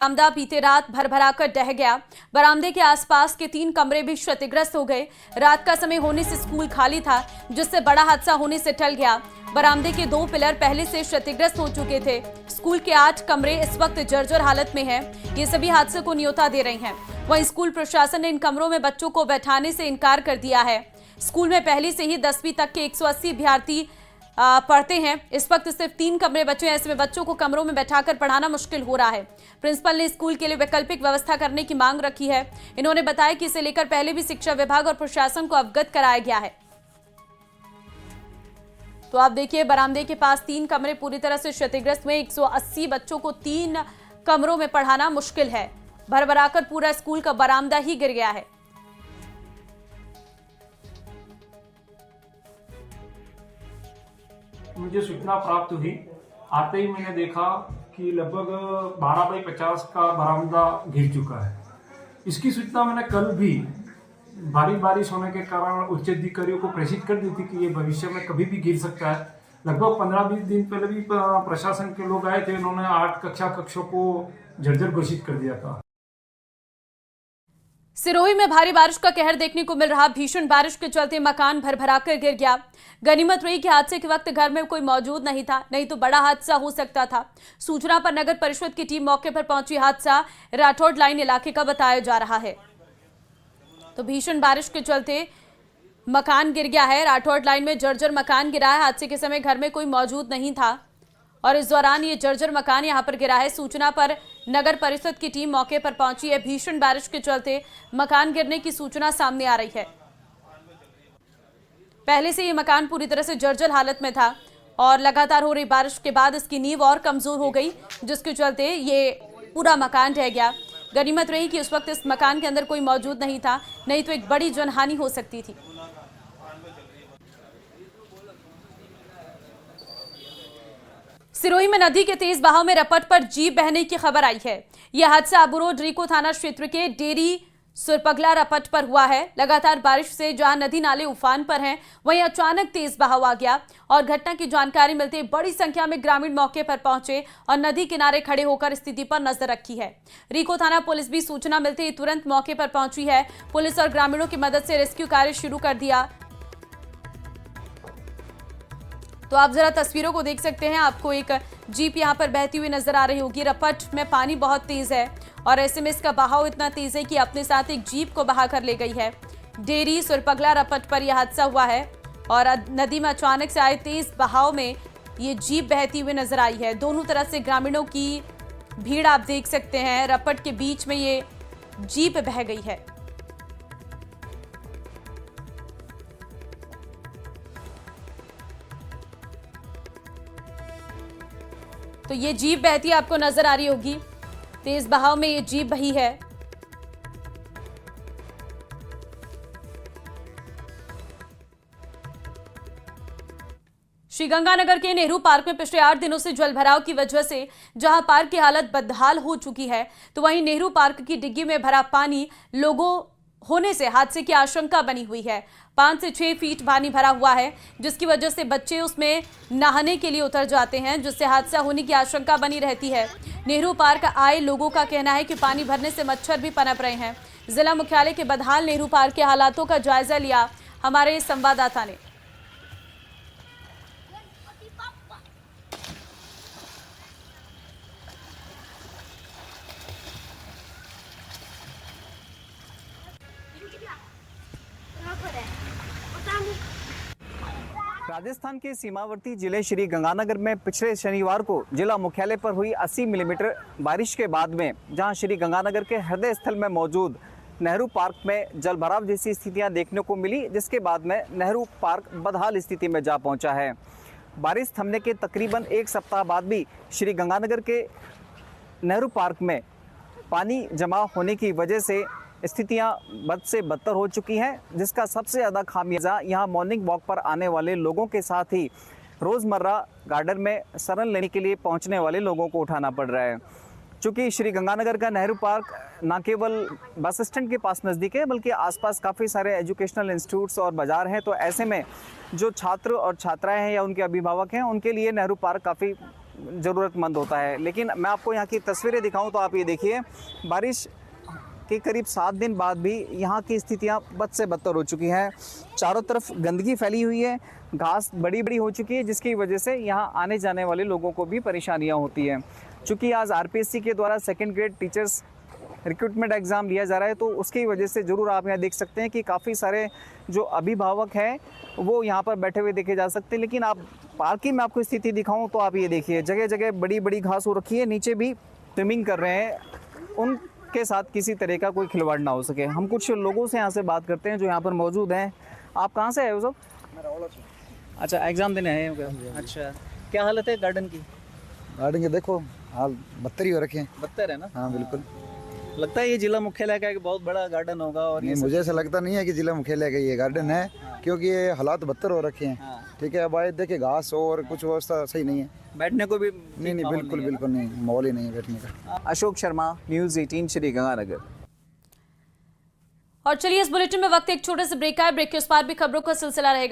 बरामदा बीते रात भर भराकर ढह गया। बरामदे के आसपास के 3 कमरे भी क्षतिग्रस्त हो गए। रात का समय होने से स्कूल खाली था, जिससे बड़ा हादसा होने से टल गया। बरामदे के 2 पिलर पहले से क्षतिग्रस्त हो चुके थे। स्कूल के 8 कमरे इस वक्त जर्जर हालत में हैं। ये सभी हादसे को न्योता दे रहे हैं। वहीं स्कूल प्रशासन ने इन कमरों में बच्चों को बैठाने से इनकार कर दिया है। स्कूल में पहले से ही 10वीं तक के 180 अभ्यर्थी पढ़ते हैं। इस वक्त सिर्फ 3 कमरे बचे हैं। ऐसे में बच्चों को कमरों में बैठाकर पढ़ाना मुश्किल हो रहा है। प्रिंसिपल ने स्कूल के लिए वैकल्पिक व्यवस्था करने की मांग रखी है। इन्होंने बताया कि इसे लेकर पहले भी शिक्षा विभाग और प्रशासन को अवगत कराया गया है। तो आप देखिए, बरामदे के पास 3 कमरे पूरी तरह से क्षतिग्रस्त हुए। 180 बच्चों को 3 कमरों में पढ़ाना मुश्किल है। भरभराकर पूरा स्कूल का बरामदा ही गिर गया है। मुझे सूचना प्राप्त हुई। आते ही मैंने देखा कि लगभग 12x50 का बरामदा घिर चुका है। इसकी सूचना मैंने कल भी भारी बारिश होने के कारण उच्च अधिकारियों को प्रेषित कर दी थी कि ये भविष्य में कभी भी गिर सकता है। लगभग 15-20 दिन पहले भी प्रशासन के लोग आए थे। उन्होंने 8 कक्षों को जर्जर घोषित कर दिया था। सिरोही में भारी बारिश का कहर देखने को मिल रहा। भीषण बारिश के चलते मकान भरभराकर गिर गया। गनीमत रही कि हादसे के वक्त घर में कोई मौजूद नहीं था, नहीं तो बड़ा हादसा हो सकता था। सूचना पर नगर परिषद की टीम मौके पर पहुंची। हादसा राठौड़ लाइन इलाके का बताया जा रहा है। तो भीषण बारिश के चलते मकान गिर गया है। राठौड़ लाइन में जर्जर मकान गिरा है। हादसे के समय घर में कोई मौजूद नहीं था और इस दौरान ये जर्जर मकान यहां पर गिरा है। सूचना पर नगर परिषद की टीम मौके पर पहुंची है। भीषण बारिश के चलते मकान गिरने की सूचना सामने आ रही है। पहले से ये मकान पूरी तरह से जर्जर हालत में था और लगातार हो रही बारिश के बाद इसकी नींव और कमजोर हो गई, जिसके चलते ये पूरा मकान ढह गया। गनीमत रही कि उस वक्त इस मकान के अंदर कोई मौजूद नहीं था, नहीं तो एक बड़ी जनहानि हो सकती थी। सिरोही में नदी के तेज बहाव में रपट पर जीप बहने की खबर आई है। यह हादसा अबू रोड रीको थाना क्षेत्र के डेरी सुरपगला रपट पर हुआ है। लगातार बारिश से जहां नदी नाले उफान पर हैं, वहीं अचानक तेज बहाव आ गया और घटना की जानकारी मिलते ही बड़ी संख्या में ग्रामीण मौके पर पहुंचे और नदी किनारे खड़े होकर स्थिति पर नजर रखी है। रीको थाना पुलिस भी सूचना मिलते ही तुरंत मौके पर पहुंची है। पुलिस और ग्रामीणों की मदद से रेस्क्यू कार्य शुरू कर दिया। तो आप जरा तस्वीरों को देख सकते हैं। आपको एक जीप यहां पर बहती हुई नजर आ रही होगी। रपट में पानी बहुत तेज है और ऐसे में इसका बहाव इतना तेज है कि अपने साथ एक जीप को बहा कर ले गई है। डेरी सुरपगला रपट पर यह हादसा हुआ है और नदी में अचानक से आए तेज बहाव में ये जीप बहती हुई नजर आई है। दोनों तरफ से ग्रामीणों की भीड़ आप देख सकते हैं। रपट के बीच में ये जीप बह गई है। तो ये जीप बहती आपको नजर आ रही होगी। तेज बहाव में ये जीप बही है। श्रीगंगानगर के नेहरू पार्क में पिछले 8 दिनों से जलभराव की वजह से जहां पार्क की हालत बदहाल हो चुकी है, तो वहीं नेहरू पार्क की डिग्गी में भरा पानी लोगों होने से हादसे की आशंका बनी हुई है। 5 से 6 फीट पानी भरा हुआ है, जिसकी वजह से बच्चे उसमें नहाने के लिए उतर जाते हैं, जिससे हादसा होने की आशंका बनी रहती है। नेहरू पार्क आए लोगों का कहना है कि पानी भरने से मच्छर भी पनप रहे हैं। जिला मुख्यालय के बदहाल नेहरू पार्क के हालातों का जायजा लिया हमारे संवाददाता ने। राजस्थान के सीमावर्ती जिले श्री गंगानगर में पिछले शनिवार को जिला मुख्यालय पर हुई 80 मिलीमीटर बारिश के बाद में जहां श्री गंगानगर के हृदय स्थल में मौजूद नेहरू पार्क में जलभराव जैसी स्थितियां देखने को मिली, जिसके बाद में नेहरू पार्क बदहाल स्थिति में जा पहुंचा है। बारिश थमने के तकरीबन 1 सप्ताह बाद भी श्री गंगानगर के नेहरू पार्क में पानी जमा होने की वजह से स्थितियां बद से बदतर हो चुकी हैं, जिसका सबसे ज़्यादा खामियाजा यहाँ मॉर्निंग वॉक पर आने वाले लोगों के साथ ही रोज़मर्रा गार्डन में शरण लेने के लिए पहुँचने वाले लोगों को उठाना पड़ रहा है। चूँकि श्री गंगानगर का नेहरू पार्क न केवल बस स्टैंड के पास नज़दीक है, बल्कि आसपास काफ़ी सारे एजुकेशनल इंस्टीट्यूट्स और बाज़ार हैं। तो ऐसे में जो छात्र और छात्राएँ हैं या उनके अभिभावक हैं, उनके लिए नेहरू पार्क काफ़ी ज़रूरतमंद होता है। लेकिन मैं आपको यहाँ की तस्वीरें दिखाऊं तो आप ये देखिए, बारिश के करीब 7 दिन बाद भी यहाँ की स्थितियाँ बद से बदतर हो चुकी हैं। चारों तरफ गंदगी फैली हुई है, घास बड़ी बड़ी हो चुकी है, जिसकी वजह से यहाँ आने जाने वाले लोगों को भी परेशानियाँ होती हैं। चूँकि आज आरपीएससी के द्वारा 2nd grade teachers recruitment exam लिया जा रहा है, तो उसकी वजह से ज़रूर आप यहाँ देख सकते हैं कि काफ़ी सारे जो अभिभावक हैं वो यहाँ पर बैठे हुए देखे जा सकते हैं। लेकिन आप पार्क की मैं आपको स्थिति दिखाऊं तो आप ये देखिए, जगह जगह बड़ी बड़ी घास हो रखी है, नीचे भी स्विमिंग कर रहे हैं, उनके साथ किसी तरह का कोई खिलवाड़ ना हो सके। हम कुछ लोगों से यहाँ से बात करते हैं जो यहाँ पर मौजूद हैं। आप कहाँ से आए हो सब? अच्छा, एग्ज़ाम देने आए हो? अच्छा, क्या हालत है गार्डन की? गार्डन के देखो हाल बदतर ही हो रखे हैं। बदतर है ना? हाँ बिल्कुल। लगता है ये जिला मुख्यालय का एक बहुत बड़ा गार्डन होगा। और नहीं, मुझे ऐसा लगता नहीं है कि जिला मुख्यालय का ये गार्डन है, क्योंकि ये हालात बदतर हो रखे हैं। हाँ। ठीक है, अब आए देखे घास और कुछ व्यवस्था सही नहीं है। बैठने को भी नहीं बिल्कुल बिल्कुल नहीं, माहौल ही नहीं है बैठने का। अशोक शर्मा, न्यूज़ 18 श्री गंगानगर। और चलिए इस बुलेटिन में वक्त एक छोटे से ब्रेक का है। ब्रेक के उस पार भी खबरों का सिलसिला रहेगा।